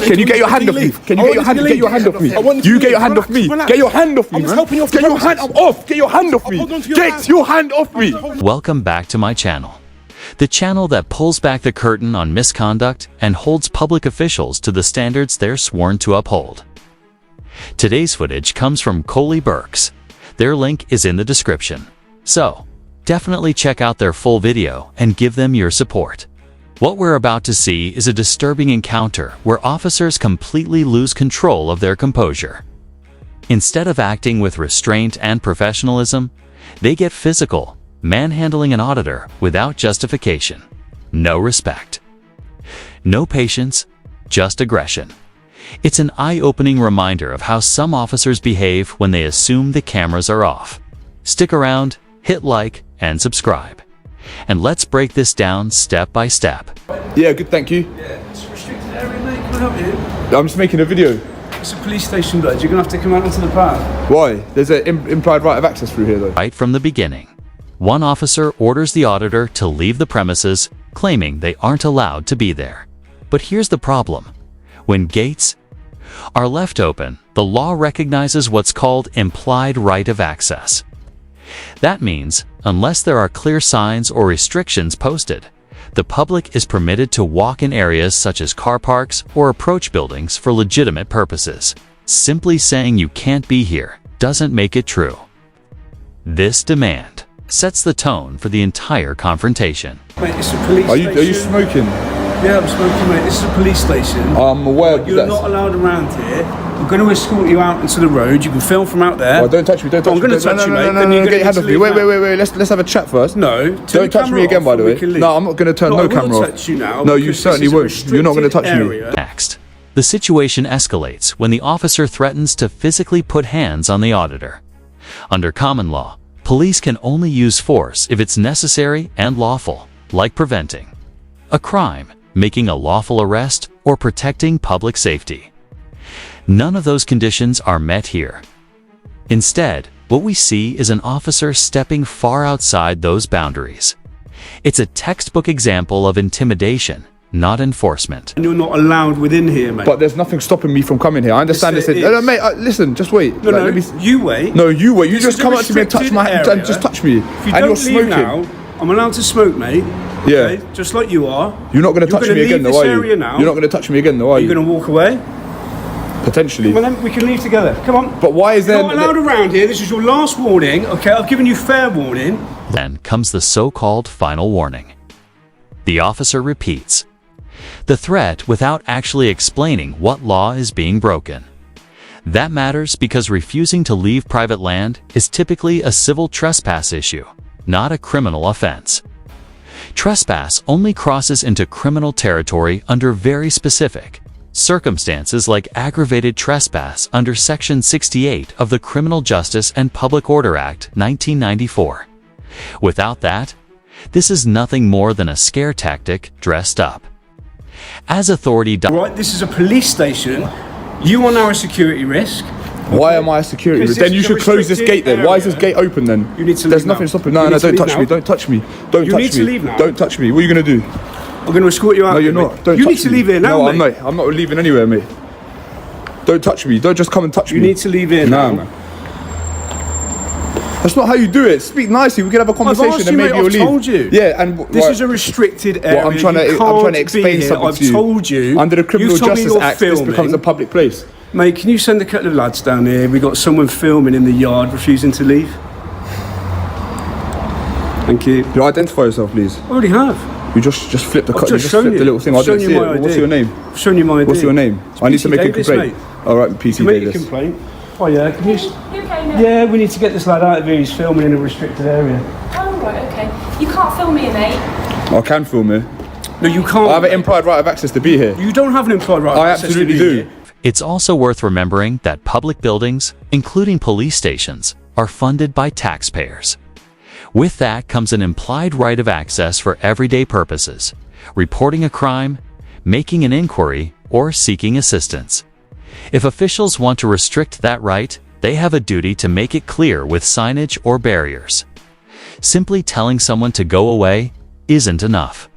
Can you get your hand off me? Can you get your hand off me? You get your hand off me. Get your hand off me, man. Get your hand off. Get your hand off me. Get your hand off me. Welcome back to my channel. The channel that pulls back the curtain on misconduct and holds public officials to the standards they're sworn to uphold. Today's footage comes from Coley Burks. Their link is in the description. So, definitely check out their full video and give them your support. What we're about to see is a disturbing encounter where officers completely lose control of their composure. Instead of acting with restraint and professionalism, they get physical, manhandling an auditor without justification. No respect. No patience, just aggression. It's an eye-opening reminder of how some officers behave when they assume the cameras are off. Stick around, hit like, and subscribe. And let's break this down step by step. Yeah, good, thank you. Yeah, it's a restricted area, mate. Can I help you? I'm just making a video. It's a police station, blood. You're going to have to come out onto the path. Why? There's an implied right of access through here, though. Right from the beginning, one officer orders the auditor to leave the premises, claiming they aren't allowed to be there. But here's the problem. When gates are left open, the law recognizes what's called implied right of access. That means, unless there are clear signs or restrictions posted, the public is permitted to walk in areas such as car parks or approach buildings for legitimate purposes. Simply saying you can't be here doesn't make it true. This demand sets the tone for the entire confrontation. Mate, it's a police station. Are you smoking? Yeah, I'm smoking, mate. This is a police station. I'm aware of that. You're not allowed around here. I'm going to escort you out into the road. You can film from out there. Oh, don't touch me, don't touch me. I'm going to touch you, mate. No, get your hand off me. Wait. Let's have a chat first. No. Don't touch me again, by the way. No, I'm not going to turn no camera off. Touch you now. No, you certainly won't. You're not going to touch me. Next, the situation escalates when the officer threatens to physically put hands on the auditor. Under common law, police can only use force if it's necessary and lawful, like preventing a crime, making a lawful arrest, or protecting public safety. None of those conditions are met here. Instead, what we see is an officer stepping far outside those boundaries. It's a textbook example of intimidation, not enforcement. And you're not allowed within here, mate. But there's nothing stopping me from coming here. I understand this. No, mate, listen, just wait. No, you wait. No, you wait. You just come up to me and touch my hand and just touch me. If you don't leave now, I'm allowed to smoke, mate. Yeah. Okay? Just like you are. You're not going to touch me again, though, are you? You're not going to touch me again, though, are you? You're going to walk away? Potentially. Well, then we can leave together. Come on. But why is there... You're not allowed around here. This is your last warning, okay? I've given you fair warning. Then comes the so-called final warning. The officer repeats the threat without actually explaining what law is being broken. That matters because refusing to leave private land is typically a civil trespass issue, not a criminal offense. Trespass only crosses into criminal territory under very specific circumstances like aggravated trespass under Section 68 of the Criminal Justice and Public Order Act 1994. Without that, this is nothing more than a scare tactic dressed up. As authority... Right, this is a police station. You are now a security risk. Why am I a security risk? Then you should close this gate then. Why is this gate open then? You need to leave. There's nothing stopping. No, don't touch me. Don't touch me. Don't touch me. You need to leave now. Don't touch me. What are you going to do? I'm going to escort you out. No, you're not. You need to leave here now, mate. No, I'm not. I'm not leaving anywhere, mate. Don't touch me. Don't just come and touch me. You need to leave here now. Man. That's not how you do it. Speak nicely. We can have a conversation and maybe you'll leave. I've told you. Yeah, and this is a restricted area. I'm trying to explain something to you. I've told you. Under the Criminal Justice Act, this becomes a public place. Mate, can you send a couple of lads down here? We got someone filming in the yard refusing to leave. Thank you. You identify yourself, please. I already have. You just flipped the little thing. I didn't see it. What's your name? I've shown you my ID. What's your name? I need to make a complaint. All right, PC Davis. Make a complaint. Oh yeah, can you? Yeah, we need to get this lad out of here. He's filming in a restricted area. Oh right, okay. You can't film me, mate. I can film here. No, you can't. I have an implied right of access to be here. You don't have an implied right of access to be here. I absolutely do. It's also worth remembering that public buildings, including police stations, are funded by taxpayers. With that comes an implied right of access for everyday purposes, reporting a crime, making an inquiry, or seeking assistance. If officials want to restrict that right, they have a duty to make it clear with signage or barriers. Simply telling someone to go away isn't enough.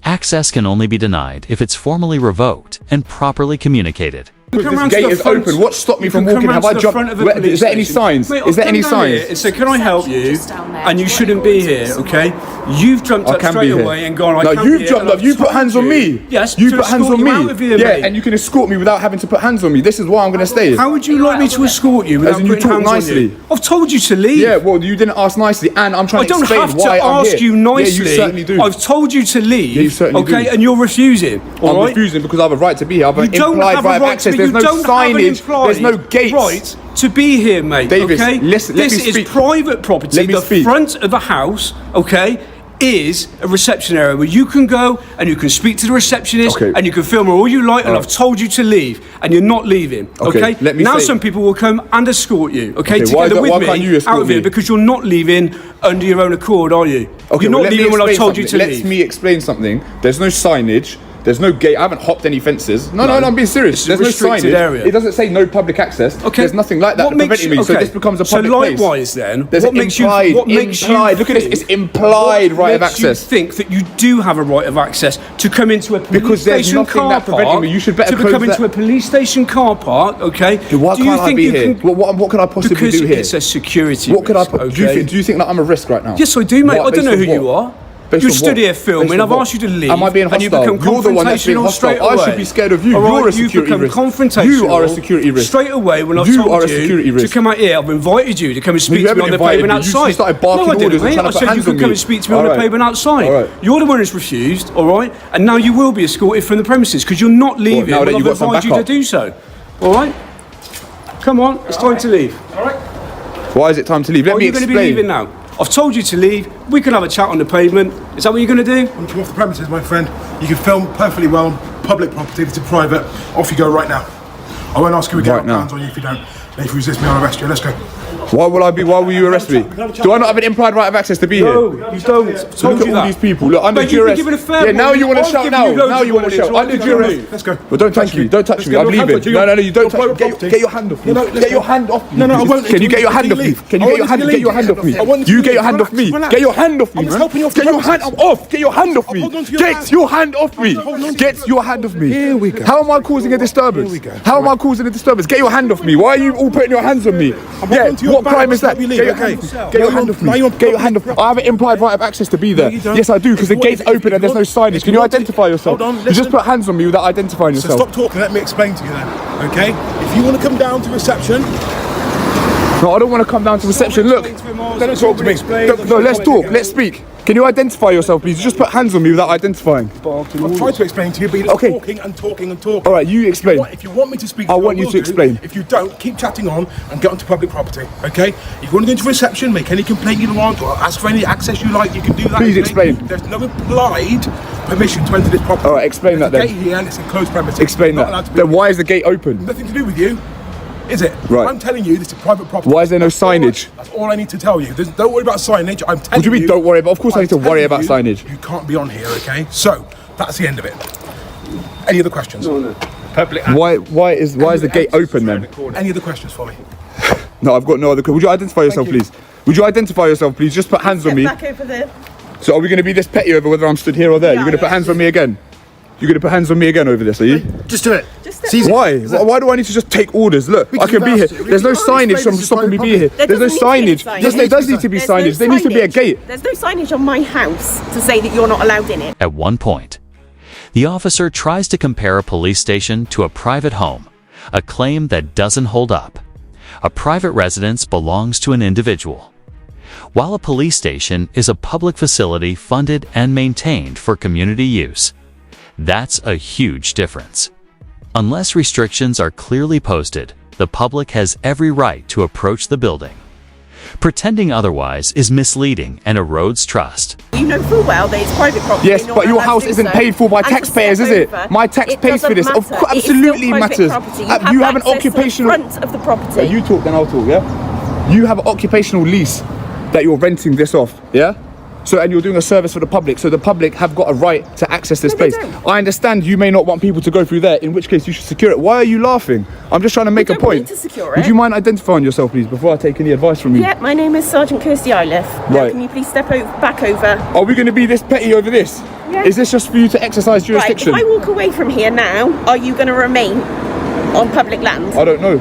Access can only be denied if it's formally revoked, and properly communicated. Because this gate is open. What stopped me from walking? Have I jumped? Is there any signs? Is there any signs? And say, can I help you? And you shouldn't be here, okay? You've jumped up straight away and gone. No, you've jumped up. You put hands on me. Yes, you put hands on me. Yeah, and you can escort me without having to put hands on me. This is why I'm going to stay. How would you like me to escort you without putting hands on you? I've told you to leave. Yeah, well, you didn't ask nicely, and I'm trying to explain why I'm here. I don't have to ask you nicely. Yeah, you certainly do. I've told you to leave. Yeah, you certainly do. Okay, and you're refusing. I'm refusing because I have a right to be here. I have an implied right of access. There's no signage. There's no gates. Right to be here, mate. Davis, okay? This is private property. The front of the house, okay, is a reception area where you can go and you can speak to the receptionist and you can film her all you like. And I've told you to leave, and you're not leaving. Okay. Now some people will come and escort you. Okay, together with me out of here because you're not leaving under your own accord, are you? Okay, you're not leaving when I've told you to leave. Let me explain something. There's no signage. There's no gate. I haven't hopped any fences. No, I'm being serious. There's no signage. Area. It doesn't say no public access. Okay. There's nothing like that preventing me. So this becomes a public place. So likewise then, there's implied. Look at this. It's implied right of access. You think that you do have a right of access to come into a police station car park? You should better come into a police station car park. Okay. Why can't I be here? What can I possibly do here? Because it's a security. What could I? Do you think that I'm a risk right now? Yes, I do, mate. I don't know who you are. You stood here filming, I've asked you to leave. Am I being hostile? And you become You're the one that's being hostile. I should be scared of you. You're a security risk. You are a security risk. Straight away when I've told you to come out here, I've invited you to come and speak to me on the pavement outside. You started barking orders and trying to put hands on me. I said you could come and speak to me on the pavement outside. You're the one who's refused, alright? And now you will be escorted from the premises because you're not leaving when I've advised you to do so. Alright? Come on, it's time to leave. Alright? Why is it time to leave? Let me explain. You're going to be leaving now. I've told you to leave. We can have a chat on the pavement. Is that what you're going to do? Once you're off the premises, my friend, you can film perfectly well on public property. If it's private, off you go right now. I won't ask you again hands on you if you don't. And if you resist me, I'll arrest you. Let's go. Why will you arrest me? Do I not have an implied right of access to be here? No, you don't. Look at all these people. Look, under duress. Yeah, now you want to shout now. Now you want to shout. Under duress. Let's go. Well, don't touch me. Don't touch me. I'm leaving. No, you don't touch me. Get your hand off me. Get your hand off me. No, I won't. Can you get your hand off me? Can you get your hand off me? You get your hand off me. Get your hand off me, man. Get your hand off. Get your hand off me. Get your hand off me. Get your hand off me. Here we go. How am I causing a disturbance? How am I causing a disturbance? Get your hand off me. Why are you all putting your hands on me? Yeah, what crime is that? Get your hand off me. Get your hand off me. I have an implied right of access to be there. Yes, I do, because the gate's open and there's no signage. Can you identify yourself? You just put hands on me without identifying yourself. So stop talking, let me explain to you then, okay? If you want to come down to reception... No, I don't want to come down to reception. Look, don't talk to me. No, let's talk. Let's speak. Can you identify yourself, please? You just put hands on me without identifying. I've tried to explain to you, but you're talking and talking and talking. All right, you explain. If you want me to speak, I want you to explain. If you don't, keep chatting on and get onto public property, okay? If you want to go into reception, make any complaint you want, or ask for any access you like, you can do that. Please explain. There's no implied permission to enter this property. All right, explain that then. There's a gate here and it's a closed premises. Explain that. Then why is the gate open? Nothing to do with you. Is it? Right. I'm telling you, this is private property. Why is there no signage? That's all I need to tell you. Don't worry about signage. I'm telling you. What do you mean, don't worry about? Of course I need to worry about signage. You can't be on here, okay? So, that's the end of it. Any other questions? No. Why is the gate open then? Any other questions for me? No, I've got no other questions. Would you identify yourself, please? Would you identify yourself, please? Just put hands on me. Back over there. So are we going to be this petty over whether I'm stood here or there? You're going to put hands on me again? You're going to put hands on me again over this, are you? Just do it. Why? Why do I need to just take orders? Look, I can be here. There's no signage stopping me being here. There's no signage. Yes, there does need to be signage. There needs to be a gate. There's no signage on my house to say that you're not allowed in it. At one point, the officer tries to compare a police station to a private home, a claim that doesn't hold up. A private residence belongs to an individual, while a police station is a public facility funded and maintained for community use. That's a huge difference. Unless restrictions are clearly posted, the public has every right to approach the building. Pretending otherwise is misleading and erodes trust. You know full well that it's private property. Yes, but your house isn't paid for by taxpayers, is it? My tax pays for this. Of course, absolutely matters. You have an occupational... front of the property. You talk, then I'll talk, yeah? You have an occupational lease that you're renting this off, yeah? So, and you're doing a service for the public, so the public have got a right to access this place. I understand you may not want people to go through there, in which case you should secure it. Why are you laughing? I'm just trying to make a point. Need to secure it. Would you mind identifying yourself, please, before I take any advice from you? Yeah, my name is Sergeant Kirsty Iliff. Right. Can you please step back over? Are we going to be this petty over this? Yeah. Is this just for you to exercise jurisdiction? Right, if I walk away from here now, are you going to remain on public land? I don't know.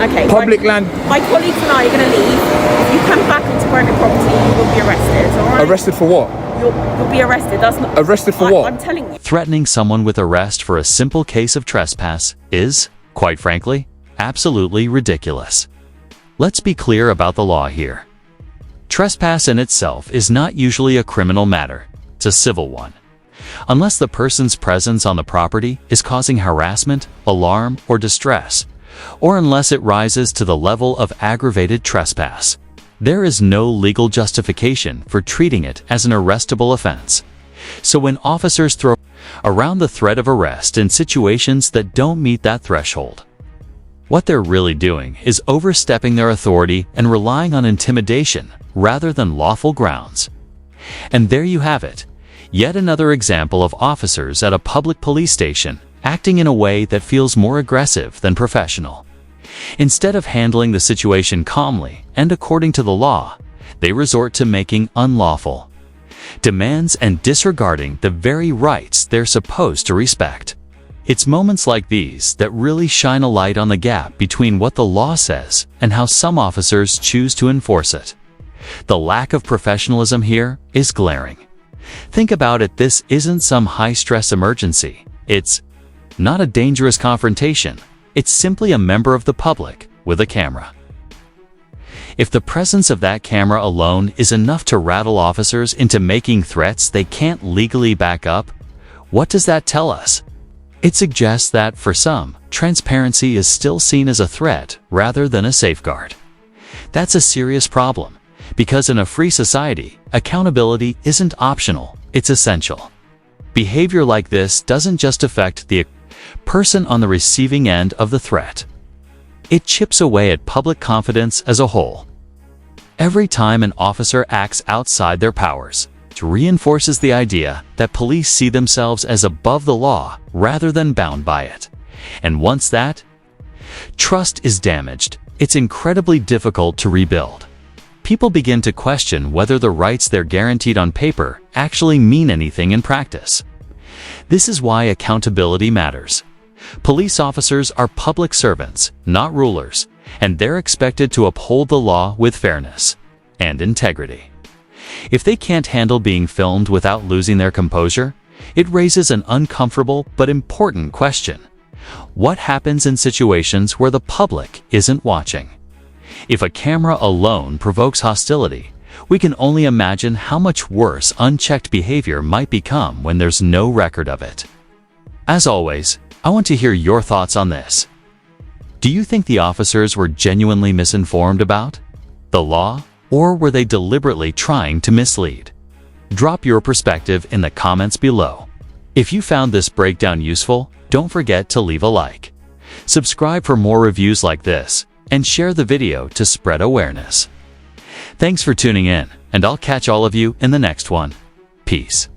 Okay. Public land. My colleagues and I are going to leave. If you come back onto private property, you will be arrested, all right? Arrested for what? You'll be arrested. That's not... Arrested for what? I'm telling you. Threatening someone with arrest for a simple case of trespass is, quite frankly, absolutely ridiculous. Let's be clear about the law here. Trespass in itself is not usually a criminal matter. It's a civil one. Unless the person's presence on the property is causing harassment, alarm, or distress, or unless it rises to the level of aggravated trespass. There is no legal justification for treating it as an arrestable offense. So when officers throw around the threat of arrest in situations that don't meet that threshold, what they're really doing is overstepping their authority and relying on intimidation rather than lawful grounds. And there you have it, yet another example of officers at a public police station acting in a way that feels more aggressive than professional. Instead of handling the situation calmly and according to the law, they resort to making unlawful demands and disregarding the very rights they're supposed to respect. It's moments like these that really shine a light on the gap between what the law says and how some officers choose to enforce it. The lack of professionalism here is glaring. Think about it, this isn't some high-stress emergency. It's not a dangerous confrontation. It's simply a member of the public with a camera. If the presence of that camera alone is enough to rattle officers into making threats they can't legally back up, what does that tell us? It suggests that, for some, transparency is still seen as a threat rather than a safeguard. That's a serious problem, because in a free society, accountability isn't optional, it's essential. Behavior like this doesn't just affect the person on the receiving end of the threat. It chips away at public confidence as a whole. Every time an officer acts outside their powers, it reinforces the idea that police see themselves as above the law rather than bound by it. And once that trust is damaged, it's incredibly difficult to rebuild. People begin to question whether the rights they're guaranteed on paper actually mean anything in practice. This is why accountability matters. Police officers are public servants, not rulers, and they're expected to uphold the law with fairness and integrity. If they can't handle being filmed without losing their composure, it raises an uncomfortable but important question. What happens in situations where the public isn't watching? If a camera alone provokes hostility, we can only imagine how much worse unchecked behavior might become when there's no record of it. As always, I want to hear your thoughts on this. Do you think the officers were genuinely misinformed about the law, or were they deliberately trying to mislead? Drop your perspective in the comments below. If you found this breakdown useful, don't forget to leave a like. Subscribe for more reviews like this, and share the video to spread awareness. Thanks for tuning in, and I'll catch all of you in the next one. Peace.